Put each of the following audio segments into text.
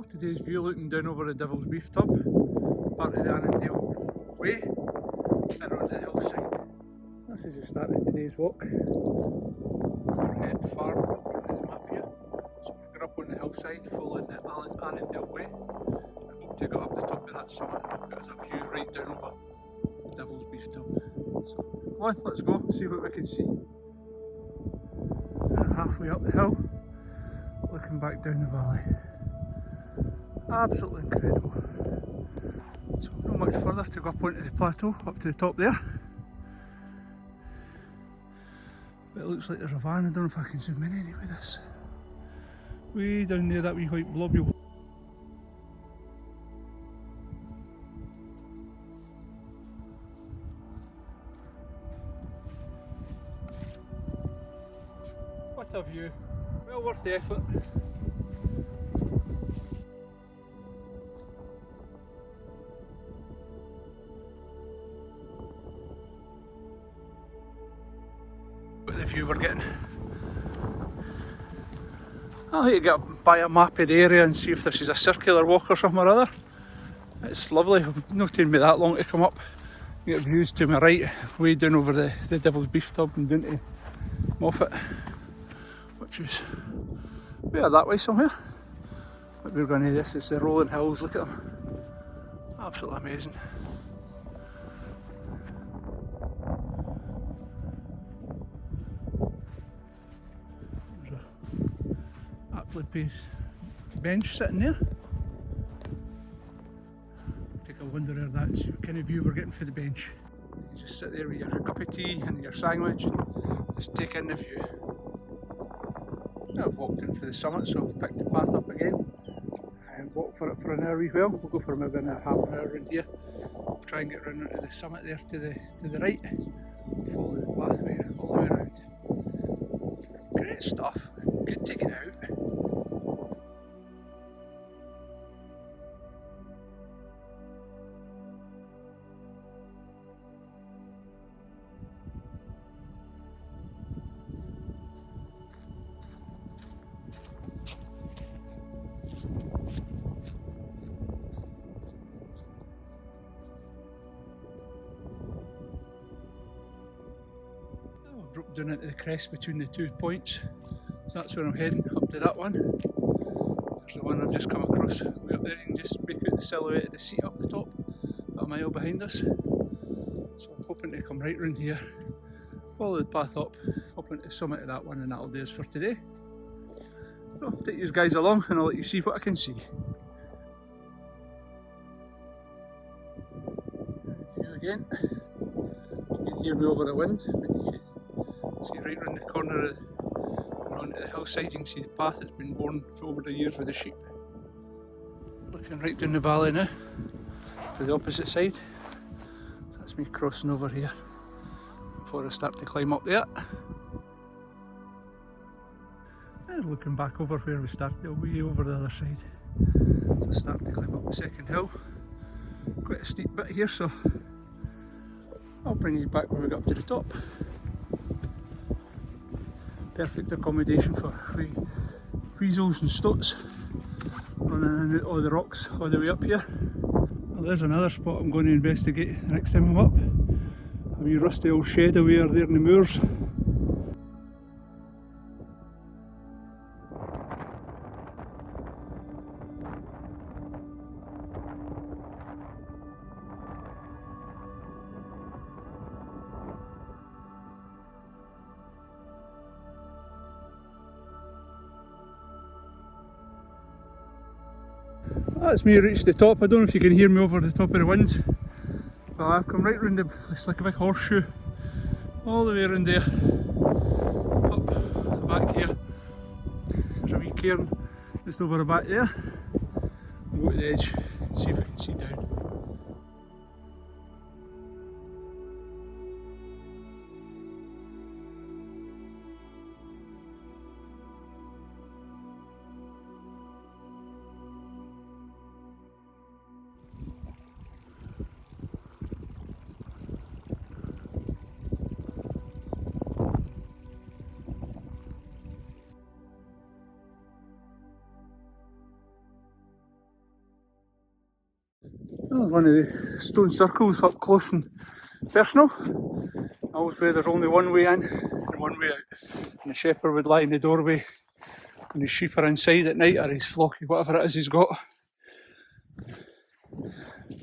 Well, today's view looking down over the Devil's Beeftub, part of the Annandale Way, and on the hillside. This is the start of today's walk. Annandale Head farm up on the map here. So we're up on the hillside following the Annandale Way. I hope to get up the top of that summit and get us a view right down over the Devil's Beeftub. So come on, let's go, see what we can see. And halfway up the hill, looking back down the valley. Absolutely incredible. So not much further to go up onto the plateau, up to the top there. But it looks like there's a van. I don't know if I can zoom in any with this. Way down there, that wee white blobule. What a view. Well worth the effort. The view we're getting. I'll have to get by a map of the area and see if this is a circular walk or something or other. It's lovely, it's not taking me that long to come up. You get views to my right, way down over the Devil's Beeftub and down to Moffat, which is way that way somewhere. But we're going to this, it's the rolling hills, look at them. Absolutely amazing. Piece bench sitting there. Take a wonder if that's what kind of view we're getting for the bench. You just sit there with your cup of tea and your sandwich and just take in the view. I've walked into the summit, so I'll pick the path up again and walk for it for an hour as well. We'll go for maybe half an hour around here. Try and get round into the summit there to the right. Follow the pathway all the way around. Great stuff. Good to get out. Dropped down into the crest between the 2 points, so that's where I'm heading, up to that one. There's the one I've just come across way up there. You can just make out the silhouette of the seat up the top, about a mile behind us. So I'm hoping to come right round here, follow the path up into the summit of that one, and that'll do us for today. So I'll take you guys along and I'll let you see what I can see. View again. You can hear me over the wind, but you can see right round the corner and onto the hillside. You can see the path that's been worn over the years with the sheep. Looking right down the valley now to the opposite side. That's me crossing over here before I start to climb up there. And looking back over where we started, way over the other side. So start to climb up the second hill. Quite a steep bit here, so I'll bring you back when we get up to the top. Perfect accommodation for weasels and stoats running in and out all the rocks all the way up here. Well, there's another spot I'm going to investigate the next time I'm up. A wee rusty old shed away there in the moors. That's me reached the top. I don't know if you can hear me over the top of the wind, but I've come right round it's like a big horseshoe, all the way around there, up the back here. There's a wee cairn just over the back there. I'll go to the edge and see if I can see down. There's one of the stone circles up close and personal. Always where there's only one way in and one way out. And the shepherd would lie in the doorway when his sheep are inside at night, or his flock, whatever it is he's got.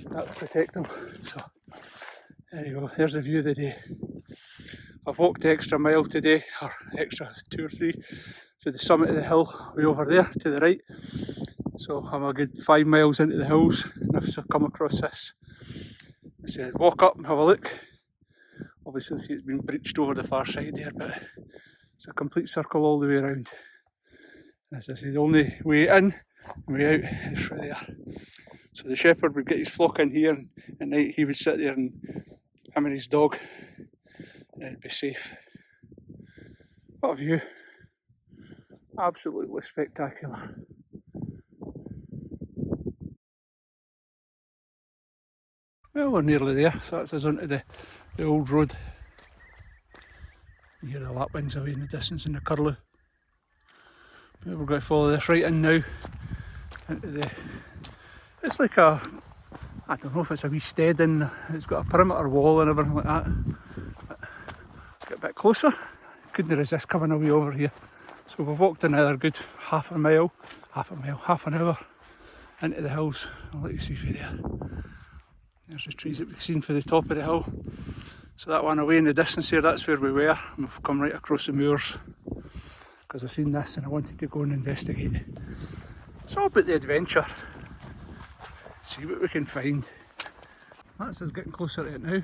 That would protect them. So there you go, there's the view of the day. I've walked the extra mile today, or extra 2 or 3, to the summit of the hill way over there to the right. So I'm a good 5 miles into the hills, and if I come across this, I said walk up and have a look. Obviously see it's been breached over the far side there, but it's a complete circle all the way around. And as I say, the only way in and way out is through there. So the shepherd would get his flock in here, and at night he would sit there, and him and his dog, and it'd be safe. What a view. Absolutely spectacular. Well, we're nearly there, so that's us onto the old road. You hear the lapwings away in the distance in the curlew. But we're going to follow this right in now into the... It's like a... I don't know if it's a wee steading, it's got a perimeter wall and everything like that. But get a bit closer, couldn't resist coming away over here. So we've walked another good half an hour into the hills. I'll let you see through there. There's the trees that we've seen for the top of the hill. So that one away in the distance here, that's where we were, and we've come right across the moors because I've seen this and I wanted to go and investigate it. It's all about the adventure. See what we can find. That's us getting closer to it now.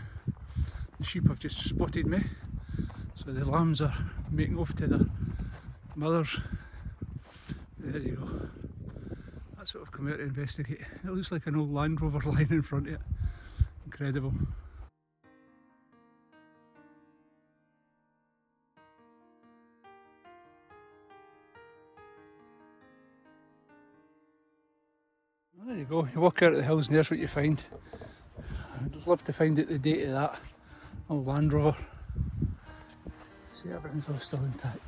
The sheep have just spotted me, so the lambs are making off to their mothers. There you go. That's what I've come out to investigate. It looks like an old Land Rover lying in front of it. Incredible. There you go, you walk out of the hills and there's what you find. I'd love to find out the date of that old Land Rover. See, everything's all still intact.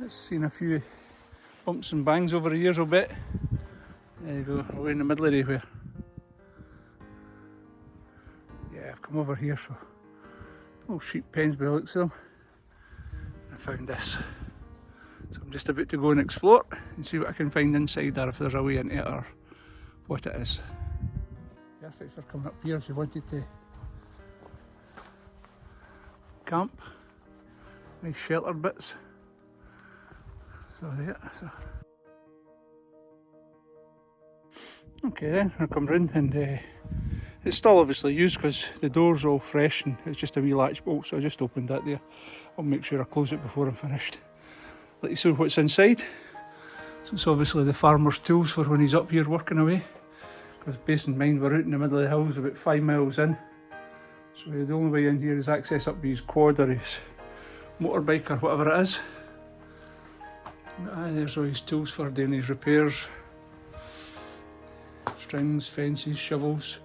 It's seen a few bumps and bangs over the years, I'll bet. There you go, we're in the middle of nowhere. Yeah, I've come over here, so old sheep pens by the looks of them. I found this. So I'm just about to go and explore and see what I can find inside, or if there's a way into it or what it is. Perfect for coming up here if you wanted to camp. Nice sheltered bits. So there, so. Okay then, I come round and it's still obviously used because the door's all fresh and it's just a wee latch bolt, so I just opened that there. I'll make sure I close it before I'm finished. Let you see what's inside. So it's obviously the farmer's tools for when he's up here working away. Because bear in mind we're out in the middle of the hills about 5 miles in. So the only way in here is access up his quad or his motorbike or whatever it is. There's all his tools for doing his repairs. Strings, fences, shovels,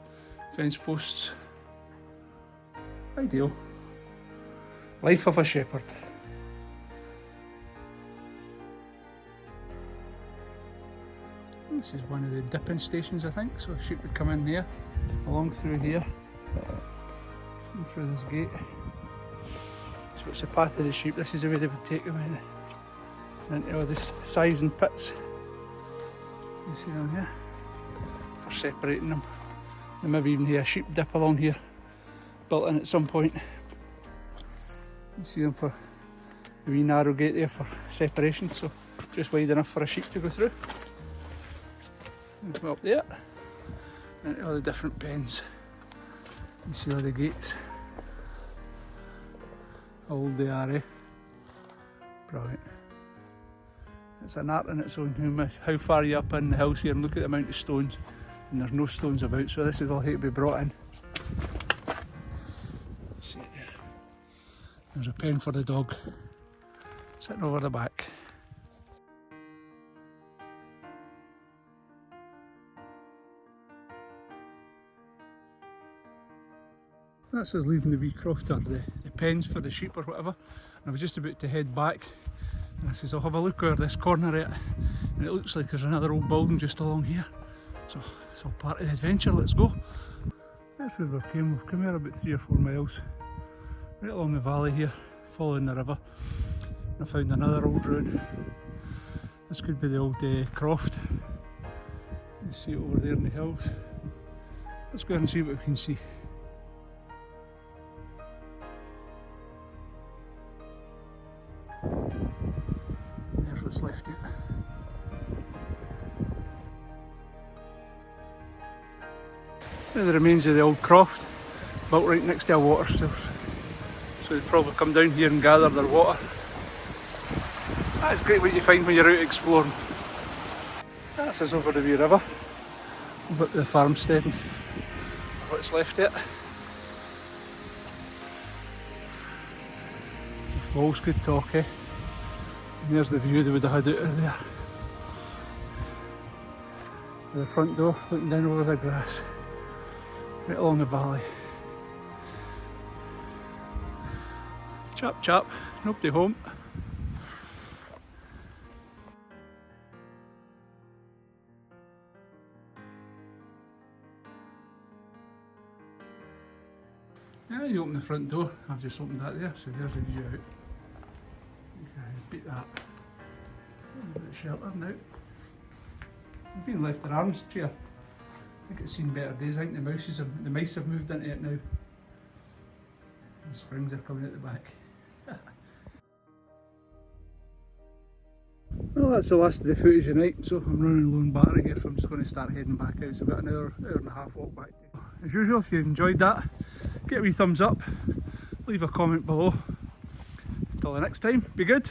fence posts. Ideal. Life of a shepherd. This is one of the dipping stations, I think, so sheep would come in there, along through here, and through this gate. So it's the path of the sheep. This is the way they would take them in, into all this size and pits. You see them here, for separating them. There maybe even here a sheep dip along here, built in at some point. You see them for the wee narrow gate there for separation, so just wide enough for a sheep to go through. Up there, and all the different pens. You see all the gates. How old they are, eh? Brilliant. It's an art in its own. How far are you up in the house here, and look at the amount of stones, and there's no stones about, so this is all here to be brought in. See it there. There's a pen for the dog sitting over the back. That's us leaving the wee croft, or the pens for the sheep or whatever, and I was just about to head back, and I says I'll have a look over this corner of it And it looks like there's another old building just along here. So it's all part of the adventure, let's go. That's where we've come. We've come here about 3 or 4 miles. Right along the valley here, following the river. And I found another old ruin. This could be the old Croft. You see it over there in the hills. Let's go and see what we can see. There's what's left of it. Now the remains of the old Croft, built right next to a water source. So they'd probably come down here and gather their water. That's great what you find when you're out exploring. That's us over the wee river, over at the farmstead and what's left of it. All's good talk, eh? And there's the view they would have had out of there. The front door, looking down over the grass, right along the valley. Chap chap, nobody home. Yeah, you open the front door. I've just opened that there, so there's the view out. You can beat that. A bit of shelter now. I've been left their arms chair. I think it's seen better days. I think the mice have moved into it now. The springs are coming out the back. Well, that's the last of the footage of the night, so I'm running low on battery here, so I'm just going to start heading back out. So I've got an hour and a half walk back. As usual, if you enjoyed that, get a wee thumbs up, leave a comment below. Until the next time, be good.